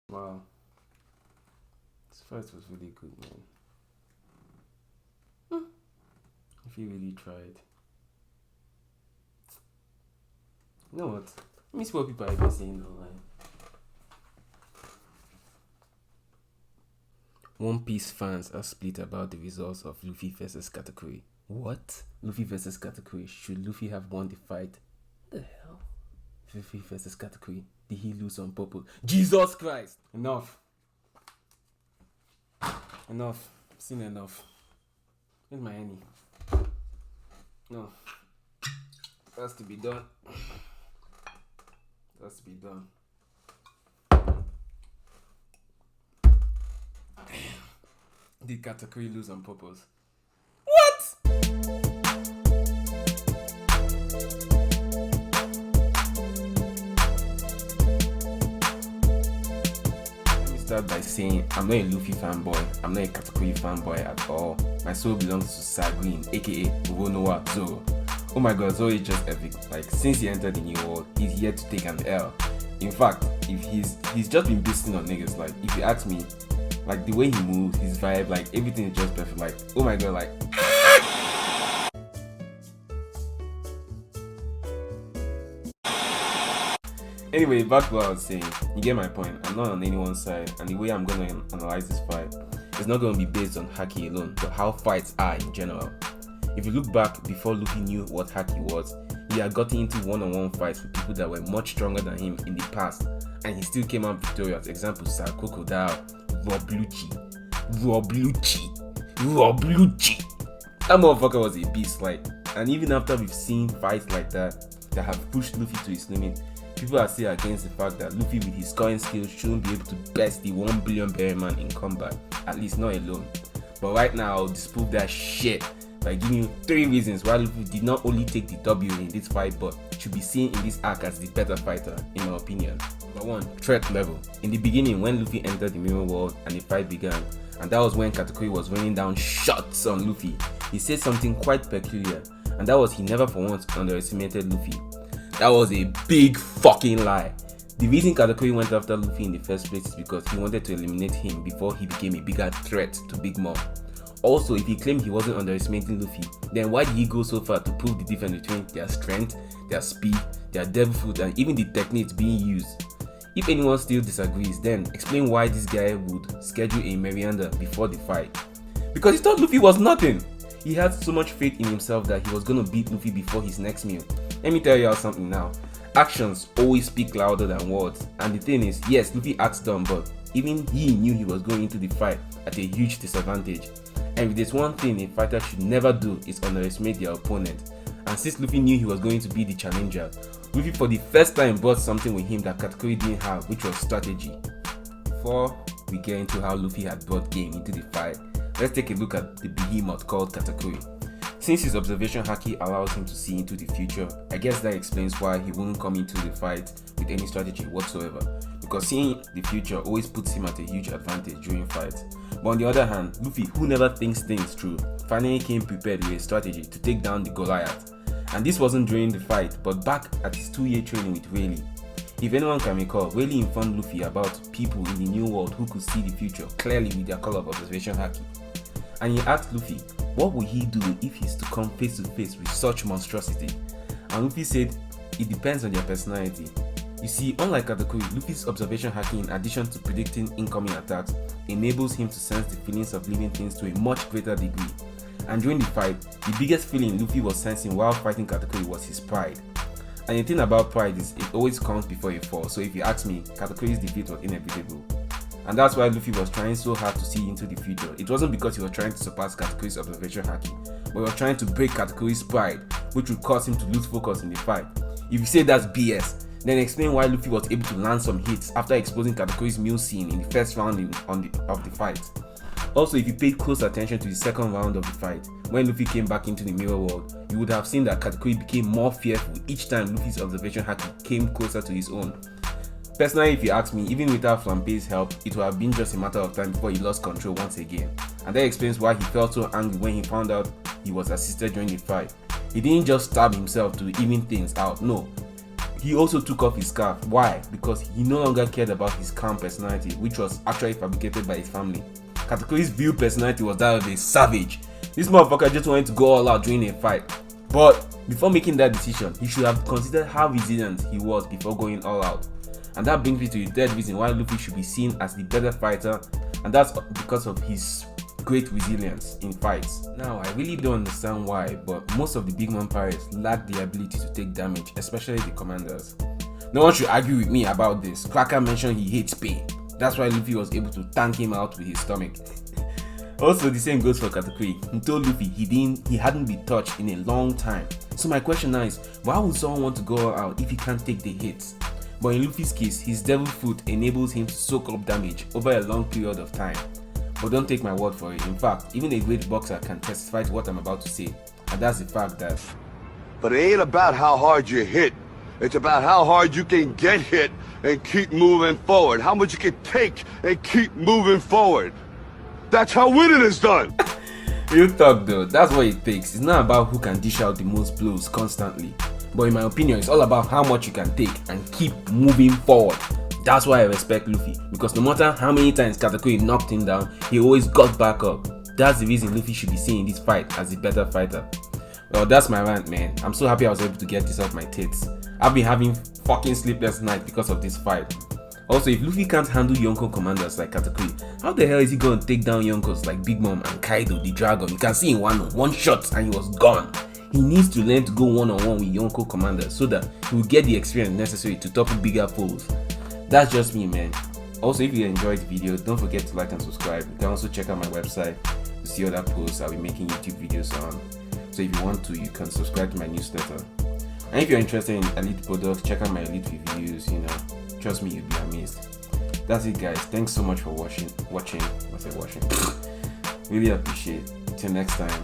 Wow. This fight was really good, man. If he really tried. You know what? Let me see what people have been saying online. One Piece fans are split about the results of Luffy versus Katakuri. What? Luffy versus Katakuri. Should Luffy have won the fight? The hell? Luffy versus Katakuri. Did he lose on purpose? Jesus Christ! Enough. Enough. I've seen enough. Where's my Henny? No. It has to be done. It has to be done. Did Katakuri lose on purpose? What? Let me start by saying I'm not a Luffy fanboy. I'm not a Katakuri fanboy at all. My soul belongs to Sagreen, aka Uronoa Zoro. Oh my god, Zoro is just epic. Like, since he entered the new world, he's yet to take an L. In fact, if he's just been beasting on niggas. Like, if you ask me, like the way he moves, his vibe, like everything is just perfect. Like, oh my god, like. Anyway, back to what I was saying. You get my point. I'm not on anyone's side, and the way I'm gonna analyze this fight is not gonna be based on haki alone, but how fights are in general. If you look back before Luffy knew what haki was, he had gotten into one-on-one fights with people that were much stronger than him in the past, and he still came out victorious. Example: Crocodile, Roblucci. That motherfucker was a beast, like, and even after we've seen fights like that have pushed Luffy to his limit, people are still against the fact that Luffy with his current skills shouldn't be able to best the 1 billion berry man in combat, at least not alone. But right now, I'll disprove that shit by giving you 3 reasons why Luffy did not only take the W in this fight, but should be seen in this arc as the better fighter, in my opinion. Number 1, threat level. In the beginning, when Luffy entered the mirror world and the fight began, and that was when Katakuri was raining down shots on Luffy, he said something quite peculiar, and that was he never for once underestimated Luffy. That was a big fucking lie. The reason Katakuri went after Luffy in the first place is because he wanted to eliminate him before he became a bigger threat to Big Mom. Also, if he claimed he wasn't underestimating Luffy, then why did he go so far to prove the difference between their strength, their speed, their devil fruit, and even the techniques being used? If anyone still disagrees, then explain why this guy would schedule a Merianda before the fight. Because he thought Luffy was nothing. He had so much faith in himself that he was gonna beat Luffy before his next meal. Let me tell you all something now. Actions always speak louder than words. And the thing is, yes, Luffy acts dumb, but even he knew he was going into the fight at a huge disadvantage. And if there's one thing a fighter should never do, is underestimate their opponent. And since Luffy knew he was going to be the challenger, Luffy for the first time brought something with him that Katakuri didn't have, which was strategy. Before we get into how Luffy had brought game into the fight, let's take a look at the behemoth called Katakuri. Since his observation haki allows him to see into the future, I guess that explains why he wouldn't come into the fight with any strategy whatsoever, because seeing the future always puts him at a huge advantage during fights. But on the other hand, Luffy, who never thinks things through, finally came prepared with a strategy to take down the Goliath. And this wasn't during the fight, but back at his 2-year training with Rayleigh. If anyone can recall, Rayleigh informed Luffy about people in the new world who could see the future clearly with their color of observation haki. And he asked Luffy, what would he do if he's to come face to face with such monstrosity? And Luffy said, it depends on their personality. You see, unlike Katakuri, Luffy's observation haki, in addition to predicting incoming attacks, enables him to sense the feelings of living things to a much greater degree. And during the fight, the biggest feeling Luffy was sensing while fighting Katakuri was his pride. And the thing about pride is, it always comes before a fall, so if you ask me, Katakuri's defeat was inevitable. And that's why Luffy was trying so hard to see into the future. It wasn't because he was trying to surpass Katakuri's observation haki, but he was trying to break Katakuri's pride, which would cause him to lose focus in the fight. If you say that's BS, then explain why Luffy was able to land some hits after exposing Katakuri's mule scene in the first round of the fight. Also, if you paid close attention to the second round of the fight, when Luffy came back into the mirror world, you would have seen that Katakuri became more fearful each time Luffy's observation haki came closer to his own. Personally, if you ask me, even without Flampe's help, it would have been just a matter of time before he lost control once again. And that explains why he felt so angry when he found out he was assisted during the fight. He didn't just stab himself to even things out, no. he also took off his scarf. Why? Because he no longer cared about his calm personality, which was actually fabricated by his family. Katakuri's real personality was that of a savage. This motherfucker just wanted to go all out during a fight. But before making that decision, he should have considered how resilient he was before going all out. And that brings me to the third reason why Luffy should be seen as the better fighter, and that's because of his great resilience in fights. Now, I really don't understand why, but most of the big mom pirates lack the ability to take damage, especially the commanders. No one should argue with me about this. Cracker mentioned he hates pain. That's why Luffy was able to tank him out with his stomach. Also, the same goes for Katakuri. He told Luffy he hadn't been touched in a long time. So my question now is, why would someone want to go all out if he can't take the hits? But in Luffy's case, his devil fruit enables him to soak up damage over a long period of time. But don't take my word for it. In fact, even a great boxer can testify to what I'm about to say. And that's the fact that... But it ain't about how hard you hit. It's about how hard you can get hit and keep moving forward. How much you can take and keep moving forward. That's how winning is done. Real talk though, that's what it takes. It's not about who can dish out the most blows constantly. But in my opinion, it's all about how much you can take and keep moving forward. That's why I respect Luffy, because no matter how many times Katakuri knocked him down, he always got back up. That's the reason Luffy should be seen in this fight as the better fighter. Well, that's my rant, man. I'm so happy I was able to get this off my tits. I've been having fucking sleepless nights because of this fight. Also, if Luffy can't handle Yonko commanders like Katakuri, how the hell is he going to take down Yonkos like Big Mom and Kaido the Dragon? You can see in one shot and he was gone. He needs to learn to go one-on-one with Yonko commanders so that he will get the experience necessary to topple bigger foes. That's just me, man. Also, if you enjoyed the video, don't forget to like and subscribe. You can also check out my website to see other posts I'll be making YouTube videos on. So if you want to, you can subscribe to my newsletter. And if you're interested in elite products, check out my elite reviews. Trust me, you'll be amazed. That's it, guys. Thanks so much for watching. Really appreciate it. Till next time.